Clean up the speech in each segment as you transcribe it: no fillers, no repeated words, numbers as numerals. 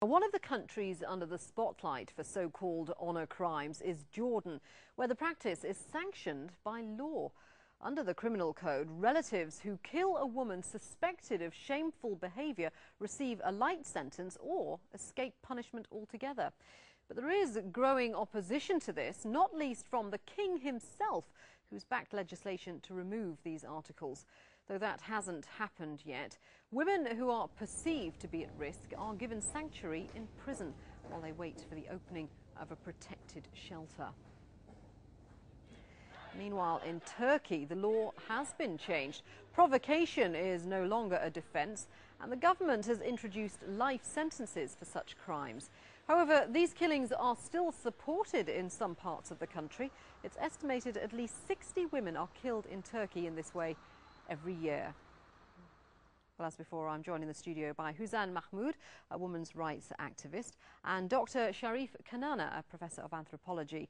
One of the countries under the spotlight for so-called honour crimes is Jordan, where the practice is sanctioned by law. Under the criminal code, relatives who kill a woman suspected of shameful behaviour receive a light sentence or escape punishment altogether. But there is growing opposition to this, not least from the king himself, who's backed legislation to remove these articles. Though that hasn't happened yet, women who are perceived to be at risk are given sanctuary in prison while they wait for the opening of a protected shelter. Meanwhile, in Turkey, the law has been changed. Provocation is no longer a defence, and the government has introduced life sentences for such crimes. However, these killings are still supported in some parts of the country. It's estimated at least 60 women are killed in Turkey in this way every year. Well, as before, I'm joined in the studio by Huzan Mahmoud, a women's rights activist, and Dr. Sharif Kanana, a professor of anthropology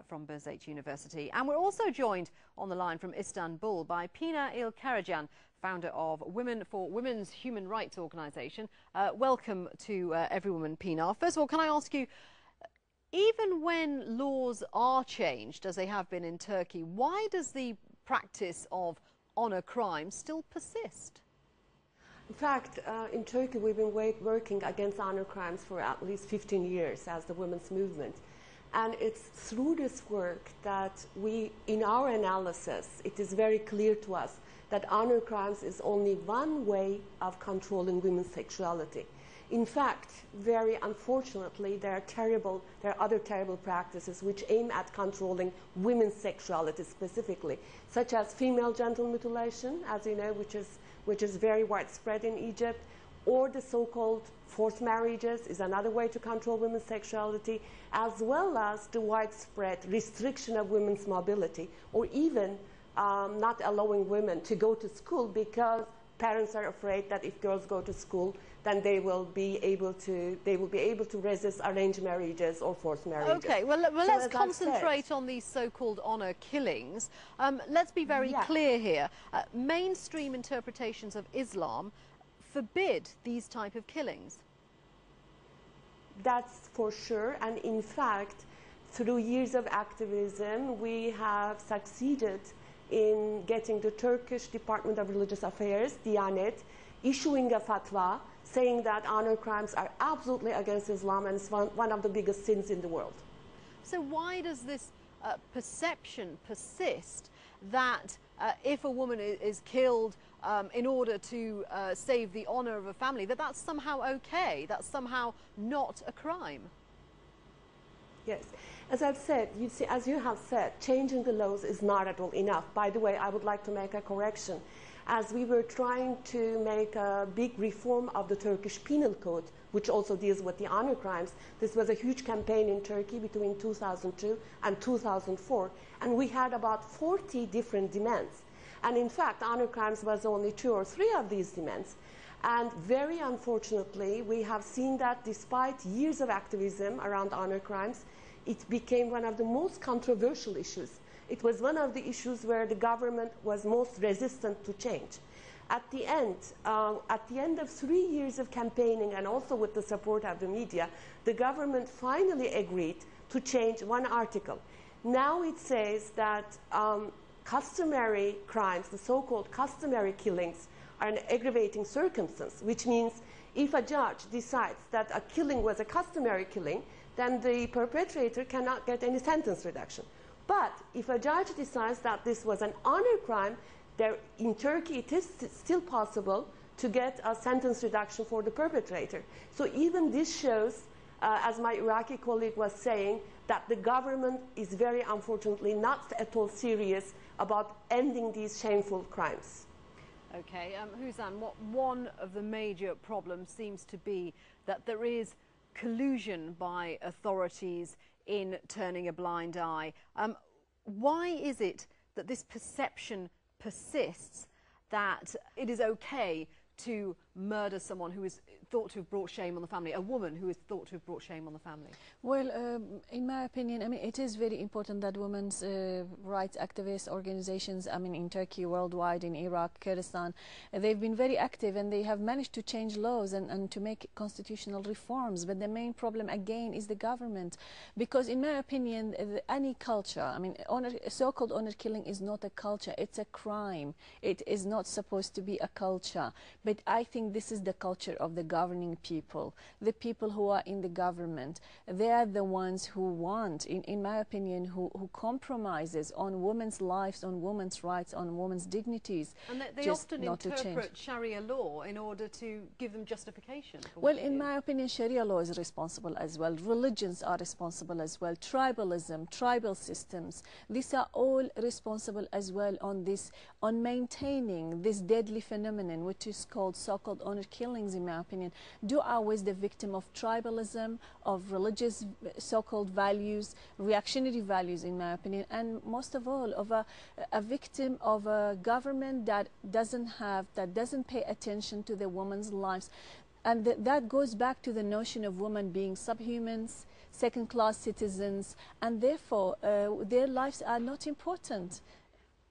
from Boğaziçi University. And we're also joined on the line from Istanbul by Pina İlkaracan, founder of Women for Women's Human Rights Organisation. Welcome to Every Woman, Pina. First of all, can I ask you, even when laws are changed, as they have been in Turkey, why does the practice of honour crimes still persist? In fact, in Turkey we've been working against honour crimes for at least 15 years as the women's movement. And it's through this work that in our analysis, it is very clear to us that honour crimes is only one way of controlling women's sexuality. In fact, very unfortunately, there are other terrible practices which aim at controlling women's sexuality specifically, such as female genital mutilation, as you know, which is very widespread in Egypt, or the so-called forced marriages is another way to control women's sexuality, as well as the widespread restriction of women's mobility, or even not allowing women to go to school because parents are afraid that if girls go to school, then they will be able to resist arranged marriages or forced marriages. Okay, well let's concentrate on these so-called honour killings. Let's be very clear here. Mainstream interpretations of Islam forbid these type of killings. That's for sure, and in fact, through years of activism, we have succeeded in getting the Turkish Department of Religious Affairs, Diyanet, issuing a fatwa saying that honour crimes are absolutely against Islam and it's one of the biggest sins in the world. So why does this perception persist that if a woman is killed in order to save the honour of a family, that's somehow okay, that's somehow not a crime? Yes. As I've said, you see, as you have said, changing the laws is not at all enough. By the way, I would like to make a correction. As we were trying to make a big reform of the Turkish Penal Code, which also deals with the honour crimes, this was a huge campaign in Turkey between 2002 and 2004, and we had about 40 different demands. And in fact, honour crimes was only 2 or 3 of these demands. And very unfortunately, we have seen that despite years of activism around honour crimes, it became one of the most controversial issues. It was one of the issues where the government was most resistant to change. At the end of 3 years of campaigning and also with the support of the media, the government finally agreed to change one article. Now it says that customary crimes, the so-called customary killings, are an aggravating circumstance, which means if a judge decides that a killing was a customary killing, then the perpetrator cannot get any sentence reduction. But if a judge decides that this was an honour crime, in Turkey it is still possible to get a sentence reduction for the perpetrator. So even this shows, as my Iraqi colleague was saying, that the government is very unfortunately not at all serious about ending these shameful crimes. Okay, Huzan, one of the major problems seems to be that there is collusion by authorities in turning a blind eye. Why is it that this perception persists that it is okay to murder someone who is thought to have brought shame on the family, a woman who is thought to have brought shame on the family? Well, in my opinion, I mean, it is very important that women's rights activist organizations, I mean, in Turkey, worldwide, in Iraq, Kurdistan, they've been very active and they have managed to change laws and to make constitutional reforms. But the main problem, again, is the government. Because in my opinion, any culture, I mean, so-called honor killing is not a culture, it's a crime. It is not supposed to be a culture. But I think this is the culture of the governing people, the people who are in the government. They are the ones who want, in my opinion, who compromises on women's lives, on women's rights, on women's dignities. And they often interpret Sharia law in order to give them justification. Well, in my opinion, Sharia law is responsible as well. Religions are responsible as well. Tribalism, tribal systems, these are all responsible as well on this, on maintaining this deadly phenomenon, which is called so-called honor killings, in my opinion. Do always the victim of tribalism, of religious so-called values, reactionary values, in my opinion, and most of all of a victim of a government that doesn't pay attention to the women's lives. And that goes back to the notion of women being subhumans, second-class citizens, and therefore their lives are not important.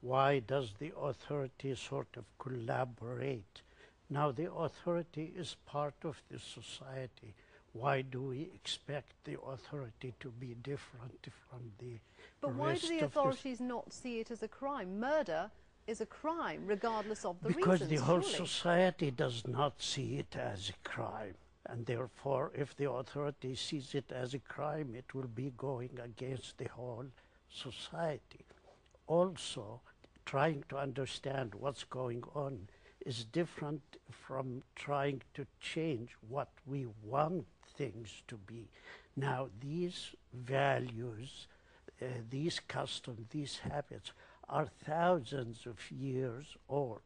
Why does the authority sort of collaborate? Now the authority is part of the society. Why do we expect the authority to be different from the rest of But why do the authorities not see it as a crime? Murder is a crime, regardless of the reasons. Because the whole society does not see it as a crime. And therefore, if the authority sees it as a crime, it will be going against the whole society. Also, trying to understand what's going on is different from trying to change what we want things to be. Now, these values, these customs, these habits are thousands of years old.